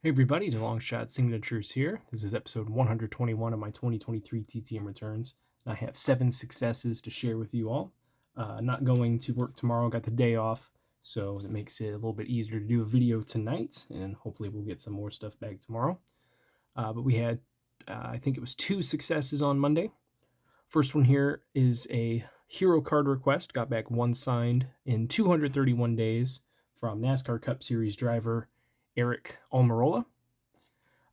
Hey everybody, Longshot Signatures here. This is episode 121 of my 2023 TTM returns. I have 7 successes to share with you all. Not going to work tomorrow, got the day off, so it makes it a little bit easier to do a video tonight, and hopefully we'll get some more stuff back tomorrow. But we had, I think it was 2 successes on Monday. First one here is a hero card request, got back 1 signed in 231 days from NASCAR Cup Series driver Eric Almirola.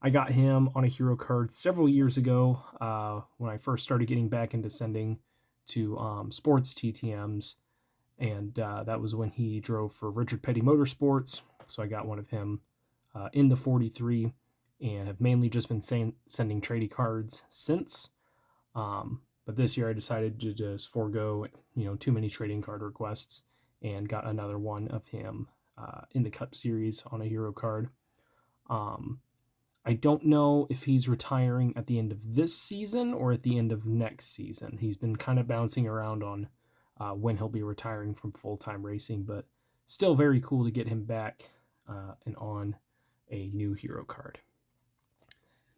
I got him on a hero card several years ago when I first started getting back into sending to sports TTMs, and that was when he drove for Richard Petty Motorsports. So I got one of him in the 43, and have mainly just been sending tradie cards since. But this year I decided to just forego too many trading card requests and got another one of him in the Cup Series on a hero card. I don't know if he's retiring at the end of this season or at the end of next season. He's been kind of bouncing around on when he'll be retiring from full-time racing, but still very cool to get him back and on a new hero card.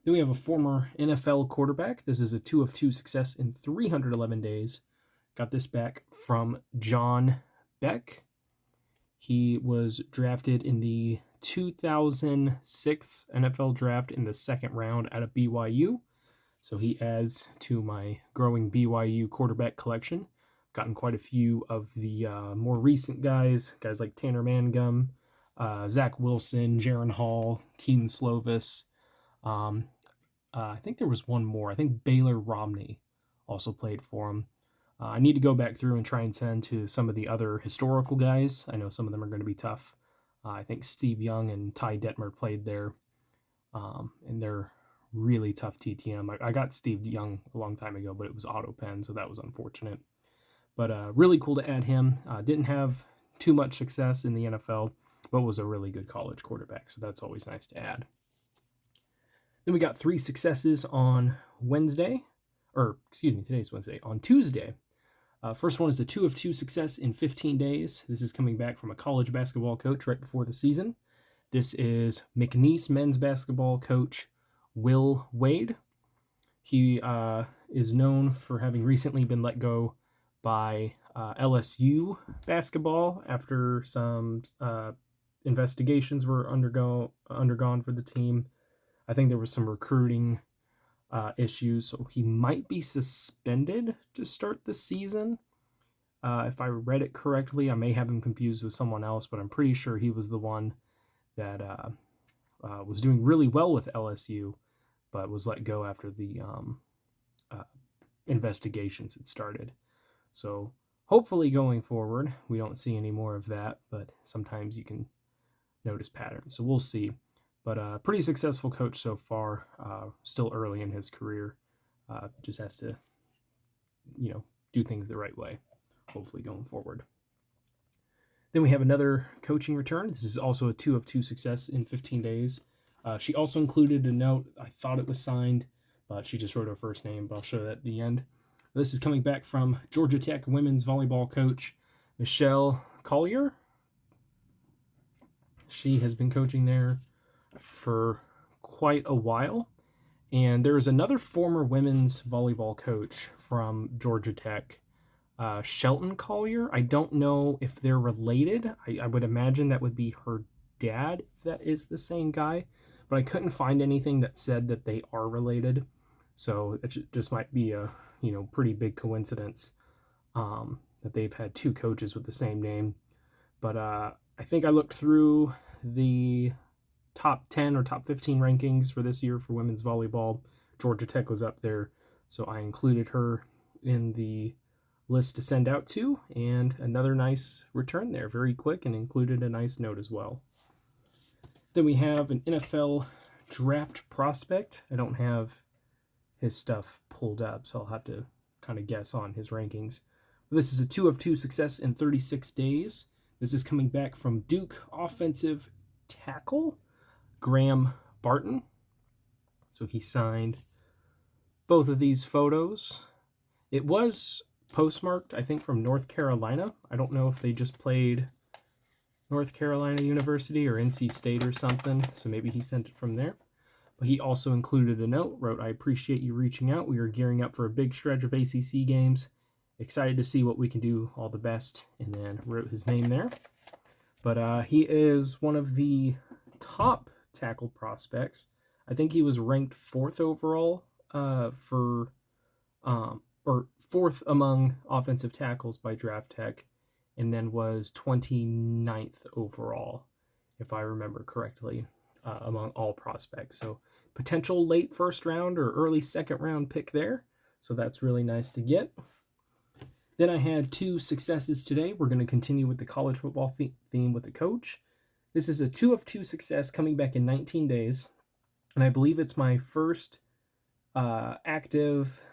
Then we have a former NFL quarterback. This is a 2 of 2 success in 311 days. Got this back from John Beck. He was drafted in the 2006 NFL draft in the second round out of BYU. So he adds to my growing BYU quarterback collection. Gotten quite a few of the more recent guys like Tanner Mangum, Zach Wilson, Jaron Hall, Keaton Slovis. I think there was one more. I think Baylor Romney also played for him. I need to go back through and try and send to some of the other historical guys. I know some of them are going to be tough. I think Steve Young and Ty Detmer played there, and they're really tough TTM. I got Steve Young a long time ago, but it was auto pen, so that was unfortunate. But really cool to add him. Didn't have too much success in the NFL, but was a really good college quarterback, so that's always nice to add. Then we got 3 successes on Wednesday, today's Wednesday. On Tuesday, first one is a 2 of 2 success in 15 days. This is coming back from a college basketball coach right before the season. This is McNeese men's basketball coach Will Wade. He is known for having recently been let go by LSU basketball after some investigations were undergone for the team. I think there was some recruiting issues, so he might be suspended to start the season. If I read it correctly, I may have him confused with someone else, but I'm pretty sure he was the one that was doing really well with LSU, but was let go after the investigations had started. So hopefully going forward, we don't see any more of that, but sometimes you can notice patterns. So we'll see. But pretty successful coach so far, still early in his career. Just has to, do things the right way, hopefully going forward. Then we have another coaching return. This is also a 2 of 2 success in 15 days. She also included a note. I thought it was signed, but she just wrote her first name, but I'll show that at the end. This is coming back from Georgia Tech women's volleyball coach Michelle Collier. She has been coaching there for quite a while, and there is another former women's volleyball coach from Georgia Tech, Shelton Collier. I don't know if they're related. I would imagine that would be her dad, if that is the same guy, but I couldn't find anything that said that they are related, so it just might be a pretty big coincidence that they've had 2 coaches with the same name. But I think I looked through the top 10 or top 15 rankings for this year for women's volleyball. Georgia Tech was up there, so I included her in the list to send out to, and another nice return there, very quick, and included a nice note as well. Then we have an NFL draft prospect. I don't have his stuff pulled up, so I'll have to kind of guess on his rankings. This is a 2 of 2 success in 36 days. This is coming back from Duke offensive tackle Graham Barton. So he signed both of these photos. It was postmarked, I think, from North Carolina. I don't know if they just played North Carolina University or NC State or something, so maybe he sent it from there. But he also included a note, wrote, "I appreciate you reaching out. We are gearing up for a big stretch of ACC games. Excited to see what we can do. All the best." And then wrote his name there. But he is one of the top tackle prospects. I think he was ranked 4th overall or 4th among offensive tackles by Draft Tech, and then was 29th overall, if I remember correctly, among all prospects. So potential late first round or early second round pick there. So that's really nice to get. Then I had 2 successes today. We're going to continue with the college football theme with the coach. This is a 2 of 2 success coming back in 19 days. And I believe it's my first active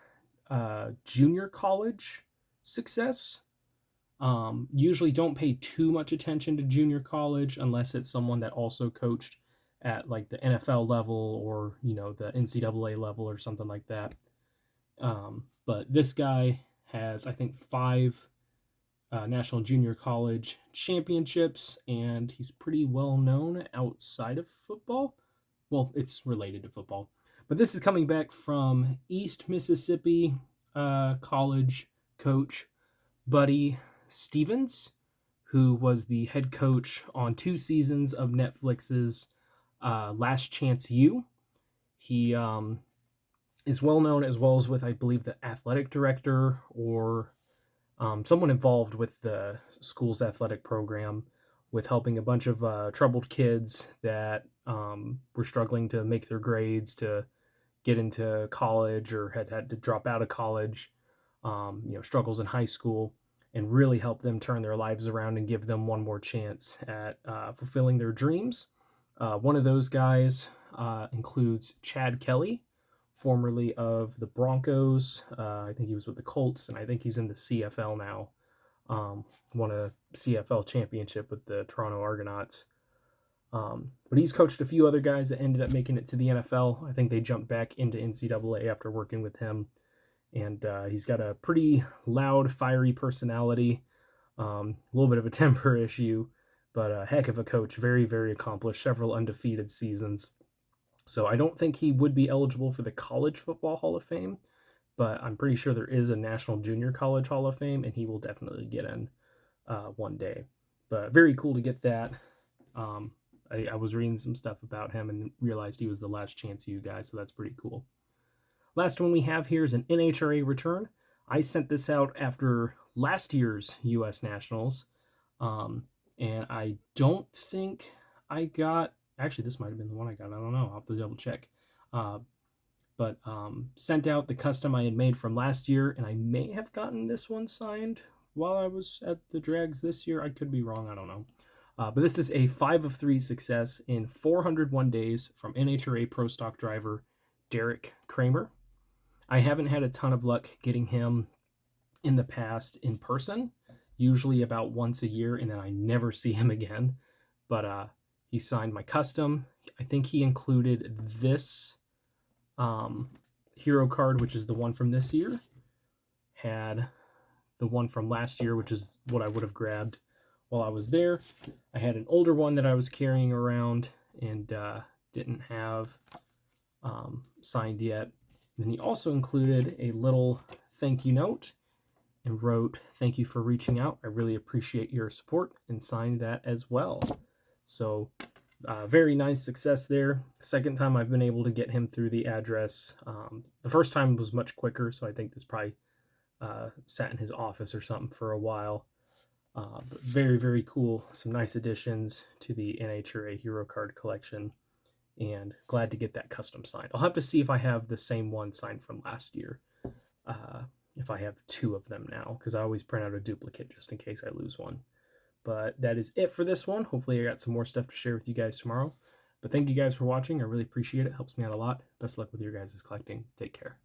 junior college success. Usually don't pay too much attention to junior college unless it's someone that also coached at like the NFL level or, the NCAA level or something like that. But this guy has, I think, 5 national junior college championships, and he's pretty well known outside of football. Well, it's related to football. But this is coming back from East Mississippi college coach Buddy Stevens, who was the head coach on 2 seasons of Netflix's Last Chance U. He is well known as well as with, I believe, the athletic director or someone involved with the school's athletic program with helping a bunch of troubled kids that were struggling to make their grades to get into college or had to drop out of college, struggles in high school, and really help them turn their lives around and give them one more chance at fulfilling their dreams. One of those guys includes Chad Kelly, formerly of the Broncos. I think he was with the Colts, and I think he's in the CFL now. Won a CFL championship with the Toronto Argonauts. But he's coached a few other guys that ended up making it to the NFL. I think they jumped back into NCAA after working with him. And he's got a pretty loud, fiery personality, a little bit of a temper issue, but a heck of a coach, very, very accomplished, several undefeated seasons. So I don't think he would be eligible for the College Football Hall of Fame, but I'm pretty sure there is a National Junior College Hall of Fame, and he will definitely get in one day. But very cool to get that. I was reading some stuff about him and realized he was the Last Chance U guy, so that's pretty cool. Last one we have here is an NHRA return. I sent this out after last year's U.S. Nationals, and I don't think I got... Actually, this might have been the one I got. I don't know. I'll have to double check. But sent out the custom I had made from last year, and I may have gotten this one signed while I was at the drags this year. I could be wrong. I don't know. But this is a 5 of 3 success in 401 days from NHRA Pro Stock driver Derek Kramer. I haven't had a ton of luck getting him in the past in person, usually about once a year, and then I never see him again. But he signed my custom. I think he included this hero card, which is the one from this year. Had the one from last year, which is what I would have grabbed while I was there. I had an older one that I was carrying around and didn't have signed yet. And he also included a little thank you note and wrote, "Thank you for reaching out. I really appreciate your support," and signed that as well. So very nice success there. Second time I've been able to get him through the address. The first time was much quicker, so I think this probably sat in his office or something for a while. But very, very cool. Some nice additions to the NHRA Hero Card collection, and glad to get that custom signed. I'll have to see if I have the same one signed from last year, if I have 2 of them now, because I always print out a duplicate just in case I lose one. But that is it for this one. Hopefully I got some more stuff to share with you guys tomorrow. But thank you guys for watching. I really appreciate it. Helps me out a lot. Best luck with your guys' collecting. Take care.